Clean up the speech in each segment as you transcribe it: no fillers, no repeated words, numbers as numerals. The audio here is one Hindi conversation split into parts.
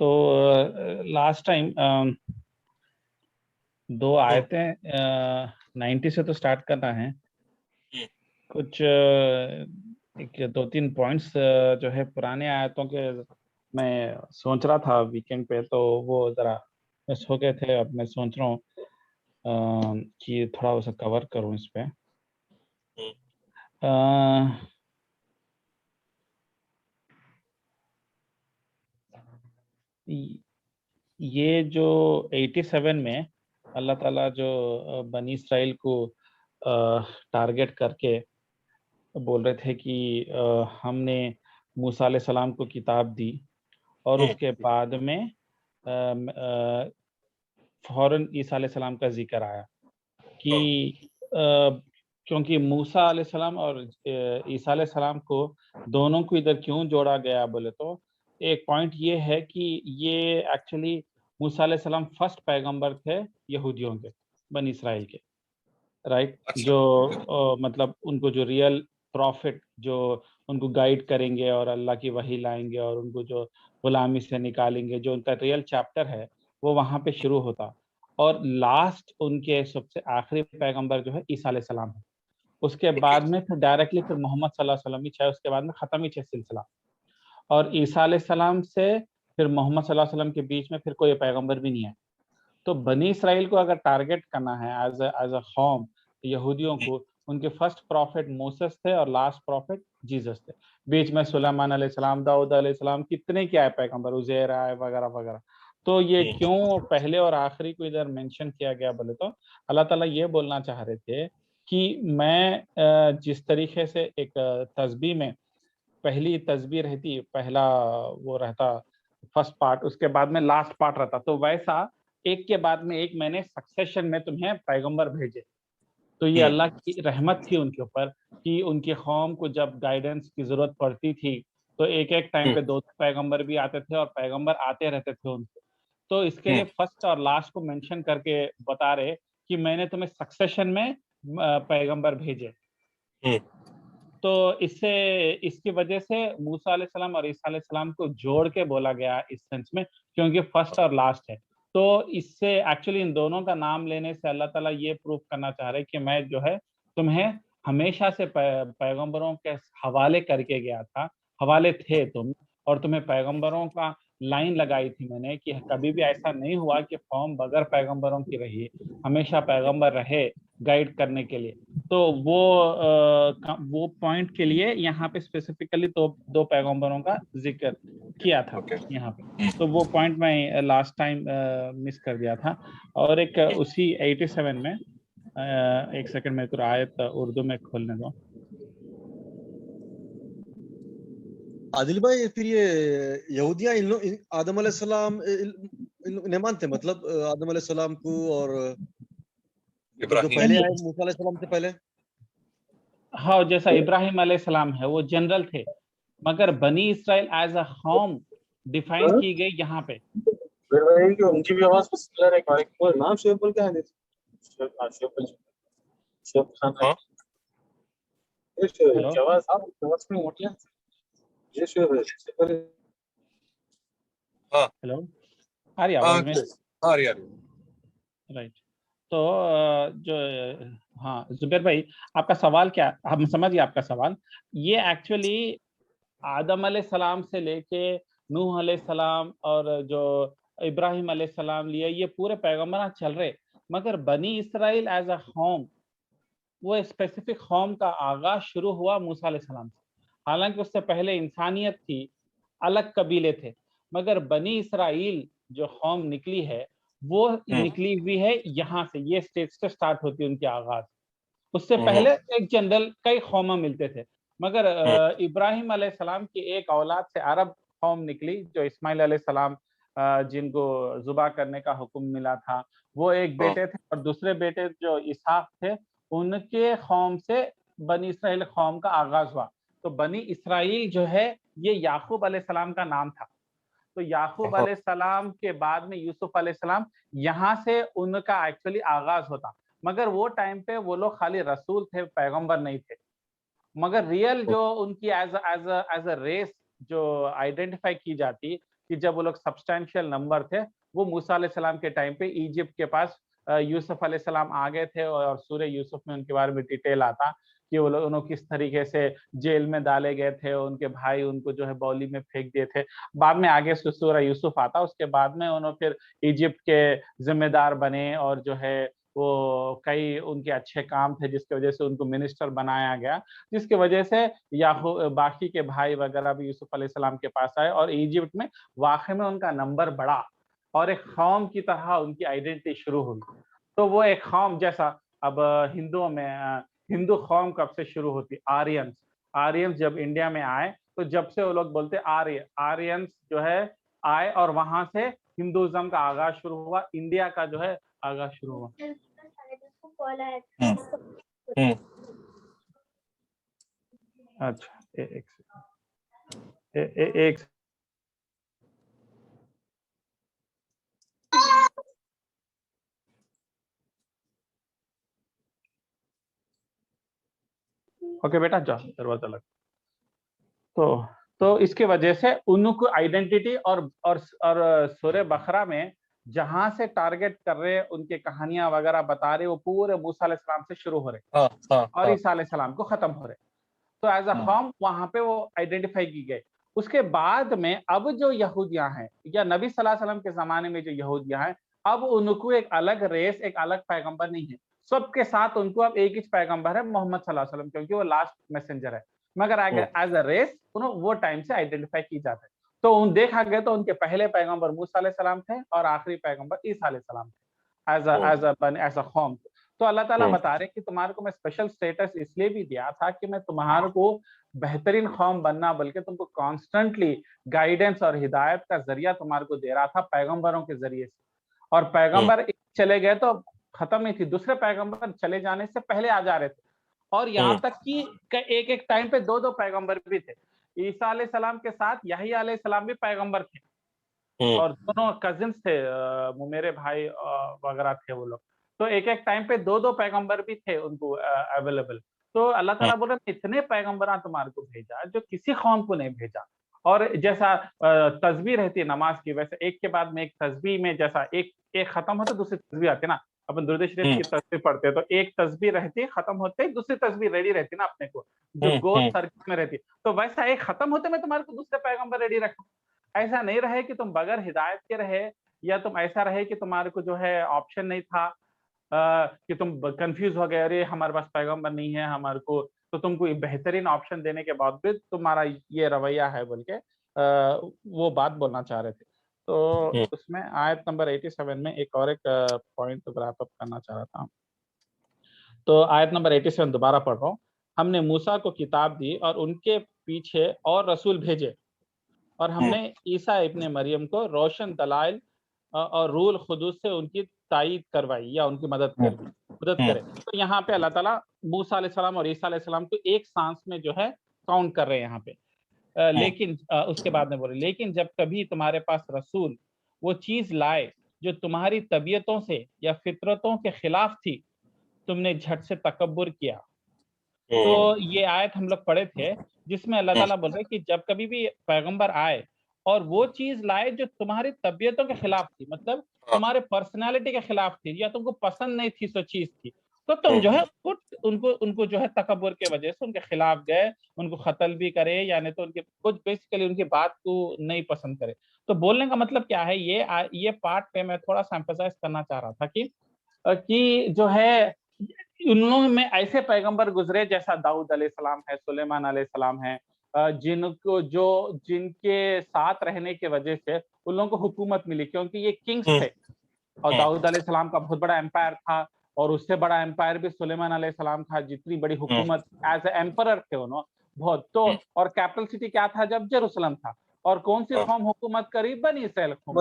तो लास्ट टाइम दो आयतें 90 से तो स्टार्ट करना है। कुछ एक दो तीन पॉइंट्स जो है पुराने आयतों के मैं सोच रहा था वीकेंड पे, तो वो जरा मिस हो गए थे। अब मैं सोच रहा हूँ कि थोड़ा उसे कवर करूँ इस पे। ये जो 87 में अल्लाह ताला जो बनी इसराइल को टारगेट करके बोल रहे थे कि हमने मूसा अलैहि सलाम को किताब दी, और उसके बाद में फौरन ईसा अलैहि सलाम का जिक्र आया कि क्योंकि मूसा अलैहि सलाम और ईसा अलैहि सलाम को दोनों को इधर क्यों जोड़ा गया बोले तो एक पॉइंट ये है कि ये एक्चुअली मूसा अलैहि सलाम फर्स्ट पैगंबर थे यहूदियों के, बनी इसराइल के, राइट। जो मतलब उनको जो रियल प्रॉफिट जो उनको गाइड करेंगे और अल्लाह की वही लाएंगे और उनको जो गुलामी से निकालेंगे, जो उनका रियल चैप्टर है वो वहां पे शुरू होता। और लास्ट उनके सबसे आखिरी पैगंबर जो है ईसा अलैहि सलाम है। उसके बाद में फिर डायरेक्टली फिर मोहम्मद सल्लल्लाहु अलैहि वसल्लम ही है, उसके बाद में खत्म ही है सिलसिला। और ईसा अलैहि सलाम से फिर मोहम्मद सल्लल्लाहु अलैहि वसल्लम के बीच में फिर कोई पैगंबर भी नहीं है। तो बनी इसराइल को अगर टारगेट करना है एज अ कौम, यहूदियों को, उनके फर्स्ट प्रॉफिट मूसेस थे और लास्ट प्रॉफिट जीसस थे। बीच में सुलेमान अलैहिस्सलाम, दाऊद अलैहिस्सलाम, कितने क्या है पैगंबर, उज़ैर आए वगैरह वगैरह। तो ये क्यों पहले और आखिरी को इधर मेंशन किया गया बोले तो अल्लाह ताला ये बोलना चाह रहे थे कि मैं जिस तरीके से एक तस्बीह में पहली तस्बीह रहती, पहला वो रहता फर्स्ट पार्ट, उसके बाद में लास्ट पार्ट रहता, तो वैसा एक के बाद में एक मैंने सक्सेशन में तुम्हें पैगंबर भेजे। तो ये अल्लाह की रहमत थी उनके ऊपर कि उनकी कौम को जब गाइडेंस की जरूरत पड़ती थी तो एक एक टाइम पे दो पैगंबर भी आते थे और पैगंबर आते रहते थे उनसे। तो इसके लिए फर्स्ट और लास्ट को मेंशन करके बता रहे कि मैंने तुम्हें सक्सेशन में पैगंबर भेजे। तो इससे इसकी वजह से मूसा अलैहिस्सलाम और ईसा अलैहिस्सलाम को जोड़ के बोला गया इस सेंस में, क्योंकि फर्स्ट और लास्ट है। तो इससे एक्चुअली इन दोनों का नाम लेने से अल्लाह ताला ये प्रूफ करना चाह रहे हैं कि मैं जो है तुम्हें हमेशा से पैगंबरों के हवाले करके गया था, हवाले थे तुम, और तुम्हें पैगंबरों का लाइन लगाई थी मैंने कि कभी भी ऐसा नहीं हुआ कि कौम बगैर पैगंबरों की रही, हमेशा पैगंबर रहे गाइड करने के लिए। तो वो पॉइंट के लिए यहाँ पे स्पेसिफिकली तो दो पैगंबरों का जिक्र किया था यहाँ पे। तो वो पॉइंट मैं लास्ट टाइम मिस कर दिया था। और एक उसी 87 में एक सेकंड मेरे को आयत उर्दू में खोलने दो। आदिल भाई, फिर ये यहूदिया आदम अलैहिस्सलाम नहीं मानते, मतलब आदम अलैहिस्सलाम को और जो पहले आए मूसा अलैहिस्सलाम से पहले? हाँ, जैसा इब्राहिम अलैहिस्सलाम है वो जनरल थे, मगर बनी इसराइल एज अ कौम डिफाइन की गई यहाँ पे। उनकी भी आवाज सिमिलर है। और नाम शेख बोल क्या है? शेख खान है। ये आवाज आवाज में मोटी है। ये शेख है। हाँ, हेलो, आ रही आवाज में? आ रही। राइट। तो जो हाँ जुबैर भाई, आपका सवाल क्या, हम समझ गए आपका सवाल। ये एक्चुअली आदम अलैहिस्सलाम से लेके नूह अलैहिस्सलाम और जो इब्राहिम अलैहिस्सलाम लिए ये पूरे पैगंबर चल रहे, मगर बनी इसराइल एज अ कौम, वो स्पेसिफिक कौम का आगाज शुरू हुआ मूसा अलैहिस्सलाम से। हालांकि उससे पहले इंसानियत थी, अलग कबीले थे, मगर बनी इसराइल जो कौम निकली है वो निकली हुई है यहाँ से, ये स्टेज से स्टार्ट होती है उनकी आगाज। उससे पहले एक जनरल कई कौमा मिलते थे, मगर इब्राहिम अलैहिस्सलाम की एक औलाद से अरब कौम निकली, जो इस्माइल अलैहिस्सलाम जिनको जुबा करने का हुक्म मिला था, वो एक बेटे थे, और दूसरे बेटे जो इसहाक थे, उनके कौम से बनी इसराइल कौम का आगाज हुआ। तो बनी इसराइल जो है ये याकूब अलैहिस्सलाम का नाम था। तो याकूब अलैहिस्सलाम के बाद में यूसुफ अलैहिस्सलाम, यहाँ से उनका एक्चुअली आगाज होता। मगर वो टाइम पे वो लोग खाली रसूल थे, पैगंबर नहीं थे। मगर रियल जो उनकी एज अ रेस जो आइडेंटिफाई की जाती, कि जब वो लोग सब्सटैंशियल नंबर थे, वो मूसा अलैहिस्सलाम के टाइम पे इजिप्ट के पास यूसुफ अलैहिस्सलाम आ गए थे और सूरह यूसुफ में उनके बारे में डिटेल आता कि वो लोग उन्होंने किस तरीके से जेल में डाले गए थे, उनके भाई उनको जो है बौली में फेंक दिए थे। बाद में आगे सूरह यूसुफ आता, उसके बाद में उन्होंने फिर इजिप्ट के जिम्मेदार बने और जो है वो कई उनके अच्छे काम थे जिसकी वजह से उनको मिनिस्टर बनाया गया, जिसकी वजह से याहू बाकी के भाई वगैरह भी यूसुफ अलैहिस्सलाम के पास आए और इजिप्ट में वाकई में उनका नंबर बढ़ा और एक कौम की तरह उनकी आइडेंटिटी शुरू हुई। तो वो एक कौम जैसा अब हिंदुओं में हिंदू कौम कब से शुरू होती? आर्यंस। आर्यंस जब इंडिया में आए तो जब से वो लोग बोलते आर्य, आर्यंस जो है आए और वहां से हिंदुइज्म का आगाज शुरू हुआ, इंडिया का जो है आगाज शुरू हुआ। अच्छा एक एक ओके बेटा जाओ दरवाजा लग। तो इसके वजह से उनको आइडेंटिटी और सूरह बकरा में जहां से टारगेट कर रहे हैं, उनके कहानियां वगैरह बता रहे, वो पूरे मूसा अलैहिस्सलाम से शुरू हो रहे और ईसा अलैहिस्सलाम को खत्म हो रहे। तो एज अ कौम वहां पे वो आइडेंटिफाई की गई। उसके बाद में अब जो यहूदियां हैं या नबी सल्लल्लाहु अलैहि वसल्लम के जमाने में जो यहूदियां हैं, अब उनको एक अलग रेस, एक अलग पैगंबर नहीं है, सबके साथ उनको अब एक ही पैगंबर है, मोहम्मद सल्लल्लाहु अलैहि वसल्लम, क्योंकि वो लास्ट मैसेंजर है। मगर एज अ रेस वो टाइम से आइडेंटिफाई की जाते हैं। तो उन देखा गया तो उनके पहले पैगंबर मूसा अलैहि सलाम थे और आखिरी पैगंबर ईसा अलैहि सलाम थे एज अ कौम। तो अल्लाह ताला बता रहे कि तुम्हारे को मैं स्पेशल स्टेटस इसलिए भी दिया था कि मैं तुम्हारे को बेहतरीन कौम बनना, बल्कि तुमको कॉन्स्टेंटली गाइडेंस और हिदायत का जरिया तुम्हारे को दे रहा था पैगंबरों के जरिए से। और पैगंबर चले गए तो खत्म ही थी, दूसरे पैगंबर चले जाने से पहले आ जा रहे थे। और यहाँ तक कि एक एक टाइम पे दो दो पैगंबर भी थे। ईसा अलैहि सलाम के साथ यही अलैहि सलाम भी पैगंबर थे और दोनों कजिन्स थे, मेरे भाई वगैरह थे वो लोग। तो एक एक टाइम पे दो दो पैगंबर भी थे उनको अवेलेबल। तो अल्लाह ताला बोल रहे इतने पैगंबरा तुम्हारे को भेजा जो किसी कौम को नहीं भेजा। और जैसा तस्बीह रहती है नमाज की, वैसे एक के बाद में एक तस्बीह में जैसा एक एक खत्म होता दूसरी तस्बीह आती है ना, अपन दुरूद शरीफ की तस्बीह पढ़ते हैं तो एक तस्बीह रहती है, खत्म होते ही दूसरी तस्बीह रेडी रहती है ना अपने को, जो गोल सर्किल में रहती है। तो वैसा एक खत्म होते में तुम्हारे को दूसरे पैगंबर रेडी रखो। ऐसा नहीं रहे कि तुम बगैर हिदायत के रहे, या तुम ऐसा रहे कि तुम्हारे को जो है ऑप्शन नहीं था, कि तुम कंफ्यूज हो गए, अरे हमारे पास पैगंबर नहीं है हमारे को, तो तुमको बेहतरीन ऑप्शन देने के बावजूद तुम्हारा ये रवैया है बोल के वो बात बोलना चाह रहे थे। तो उसमें आयत नंबर 87 में एक और एक पॉइंट रैप अप करना चाह रहा था। तो आयत नंबर 87 दोबारा पढ़ रहा हूँ। हमने मूसा को किताब दी और उनके पीछे और रसूल भेजे, और हमने ईसा इब्ने मरियम को रोशन दलाइल और रूल खुदूस से उनकी तायीद करवाई या उनकी मदद करे। तो यहाँ पे अल्लाह ताला मूसा अलैहिस्सलाम और ईसा अलैहिस्सलाम को एक सांस में जो है काउंट कर रहे हैं यहाँ पे। लेकिन उसके बाद में बोले, लेकिन जब कभी तुम्हारे पास रसूल वो चीज लाए जो तुम्हारी तबीयतों से या फितरतों के खिलाफ थी, तुमने झट से तकब्बुर किया। तो ये आयत हम लोग पढ़े थे जिसमें अल्लाह ताला बोल रहे कि जब कभी भी पैगंबर आए और वो चीज लाए जो तुम्हारी तबीयतों के खिलाफ थी, मतलब तुम्हारे पर्सनालिटी के खिलाफ थी या तुमको पसंद नहीं थी सो चीज थी, तो तुम जो है उनको उनको जो है तकब्बुर के वजह से उनके खिलाफ गए, उनको कत्ल भी करे, यानी तो उनके कुछ बेसिकली उनकी बात को नहीं पसंद करे। तो बोलने का मतलब क्या है, ये पार्ट पे मैं थोड़ा सा एम्फसाइज करना चाह रहा था कि जो है उन लोगों में ऐसे पैगंबर गुजरे जैसा दाऊद अलैहिस्सलाम है, सुलेमान अलैहिस्सलाम है, जिनके साथ रहने की वजह से उन लोगों को हुकूमत मिली, क्योंकि ये किंग्स थे और दाऊद अलैहिस्सलाम का बहुत बड़ा एम्पायर था और उससे बड़ा एम्पायर भी सुलेमान अलैहिस्सलाम था, जितनी बड़ी हुकूमत एज ए एम्परर थे उन्होंने बहुत। तो और कैपिटल सिटी क्या था जब? जेरूसलम था। और कौन सी कौम हुकूमत करी? बनी इसराइल कौम।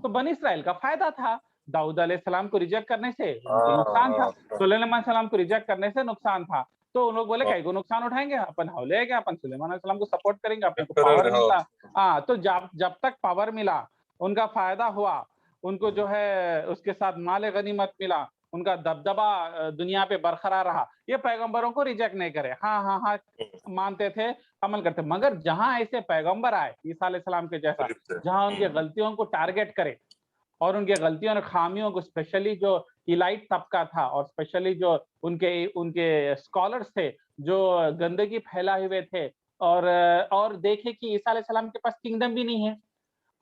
तो बनी इसराइल का फायदा था, दाऊद अलैहिस्सलाम को रिजेक्ट करने से उनको नुकसान था, सुलेमान सलाम को रिजेक्ट करने से नुकसान था। तो उन लोग बोले कई को नुकसान उठाएंगे, अपन हौले अपन सुलेमान अलैहिस्सलाम को सपोर्ट करेंगे, अपने को पावर मिला। हाँ, तो जब तक पावर मिला, उनका फायदा हुआ, उनको जो है उसके साथ माल गनीमत मिला, उनका दबदबा दुनिया पे बरकरार रहा, ये पैगंबरों को रिजेक्ट नहीं करे, हाँ हाँ हाँ मानते थे, अमल करते। मगर जहां ऐसे पैगंबर आए ईसा अलैहिस्सलाम के जैसा, जहां उनके गलतियों को टारगेट करे और उनके गलतियों और खामियों को, स्पेशली जो इलाइट तबका था और स्पेशली जो उनके उनके स्कॉलर्स थे जो गंदगी फैलाए हुए थे, और देखे कि ईसा अलैहिस्सलाम के पास किंगडम भी नहीं है,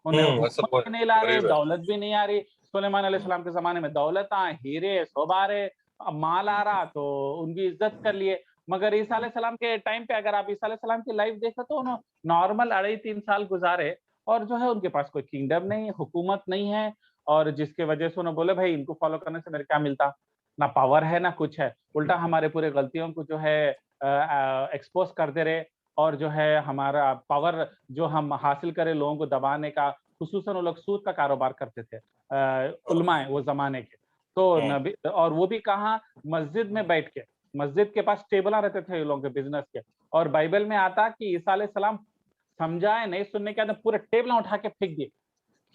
उन्हें हुकूमत भी नहीं ला रहे, दौलत भी नहीं आ रही। सुलेमान अलैहिस्सलाम के जमाने में दौलत हीरे सोबारे माल आ रहा तो उनकी इज्जत कर लिए। मगर ईसा अलैहिस्सलाम के टाइम पे अगर आप ईसा अलैहिस्सलाम की लाइफ देखो तो उन्होंने नॉर्मल 2.5-3 साल गुजारे और जो है उनके पास कोई किंगडम नहीं है, हुकूमत नहीं है, और जिसके वजह से उन्होंने बोले भाई इनको फॉलो करने से मेरे क्या मिलता, ना पावर है ना कुछ है, उल्टा हमारे पूरे गलतियों को जो है एक्सपोज करते रहे, और जो है हमारा पावर जो हम हासिल करें लोगों को दबाने का, खुसूसन वो लोग सूद का कारोबार करते थे उलमाए वो जमाने के। तो नबी, और वो भी कहाँ, मस्जिद में बैठ के, मस्जिद के पास टेबल रहते थे लोगों के बिजनेस के, और बाइबल में आता कि ईसा अलैहिस्सलाम समझाए नहीं, सुनने के बाद पूरे टेबल उठा के फेंक दिए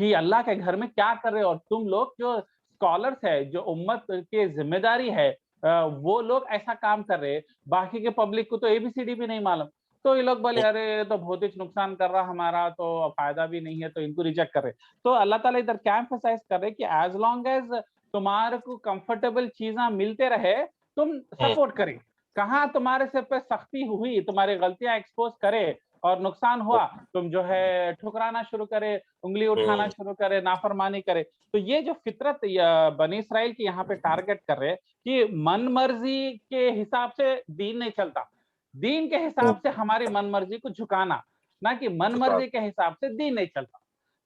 कि अल्लाह के घर में क्या कर रहे हो, और तुम लोग जो स्कॉलर्स है, जो उम्मत की जिम्मेदारी है, वो लोग ऐसा काम कर रहे हैं, बाकी के पब्लिक को तो एबीसीडी भी नहीं मालूम। तो ये लोग बोले अरे ये तो बहुत ही नुकसान कर रहा हमारा, तो फायदा भी नहीं है, तो इनको रिजेक्ट कर रहे। तो अल्लाह ताला इधर क्या एम्फसाइज कर रहे कि एज लॉन्ग एज तुम्हारे को कंफर्टेबल चीजें मिलते रहे, तुम सपोर्ट करे। कहाँ तुम्हारे सिर पे सख्ती हुई, तुम्हारी गलतियां एक्सपोज करे और नुकसान हुआ, तुम जो है ठुकराना शुरू करे, उंगली उठाना शुरू करे, नाफरमानी करे। तो ये जो फितरत बनी इसराइल की यहाँ पे टारगेट कर रहे हैं कि मन मर्जी के हिसाब से दीन नहीं चलता, दीन के हिसाब से हमारी मन मर्जी को झुकाना, ना कि मन मर्जी के हिसाब से दीन नहीं चलता।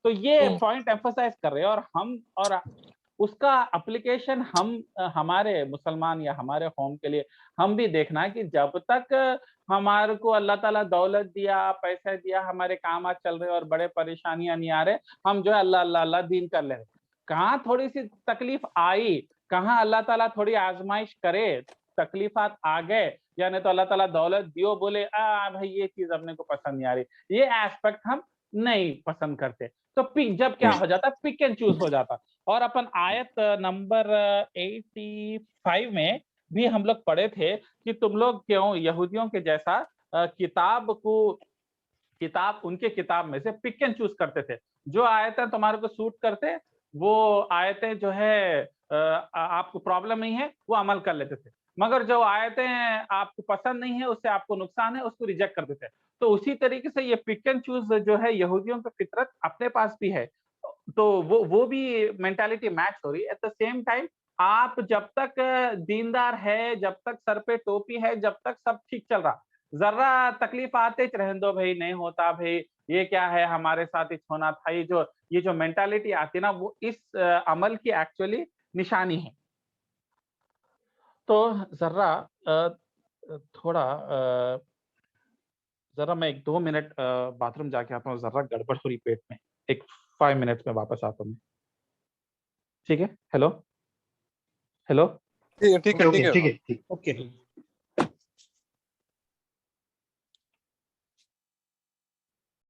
तो ये पॉइंट एम्फसाइज कर रहे हैं, और हम और उसका एप्लीकेशन हम हमारे मुसलमान या हमारे कौम के लिए हम भी देखना है कि जब तक हमारे को अल्लाह ताला दौलत दिया, पैसा दिया, हमारे काम आज चल रहे और बड़े परेशानियां नहीं आ रहे, हम जो है अल्लाह अल्लाह अल्लाह दीन कर ले रहे। कहाँ थोड़ी सी तकलीफ आई, कहाँ अल्लाह ताला थोड़ी आजमाइश करे, तकलीफात आ गए, या नहीं तो अल्लाह ताला दौलत दियो, बोले भाई ये चीज अपने को पसंद नहीं आ रही, ये एस्पेक्ट हम नहीं पसंद करते। तो पिक जब क्या हो जाता, पिक एंड चूज हो जाता। और अपन आयत नंबर 85 में भी हम लोग पढ़े थे कि तुम लोग क्यों यहूदियों के जैसा किताब उनके किताब में से पिक एंड चूज करते थे, जो आयतें तुम्हारे को सूट करते, वो आयतें जो है आपको प्रॉब्लम नहीं है, वो अमल कर लेते थे। मगर जो आयतें आपको पसंद नहीं है, उससे आपको नुकसान है, उसको रिजेक्ट कर देते। तो उसी तरीके से ये पिक एंड चूज जो है यहूदियों की फितरत अपने पास भी है, तो वो भी मेंटालिटी मैच हो रही है। एट द सेम टाइम आप जब तक दीनदार है, जब तक सर पे टोपी है, जब तक सब ठीक चल रहा, जरा तकलीफ आते रहने दो भाई, नहीं होता भाई, ये क्या है हमारे साथ ही होना था, ये जो मेंटालिटी आती है ना, वो इस अमल की एक्चुअली निशानी है। तो जरा थोड़ा जरा मैं 1-2 मिनट बाथरूम जाके आता हूँ, जरा गड़बड़ हो रही पेट में, एक 5 मिनट्स में वापस आता हूँ। ठीक है, हेलो हेलो, ठीक है ठीक है, ओके।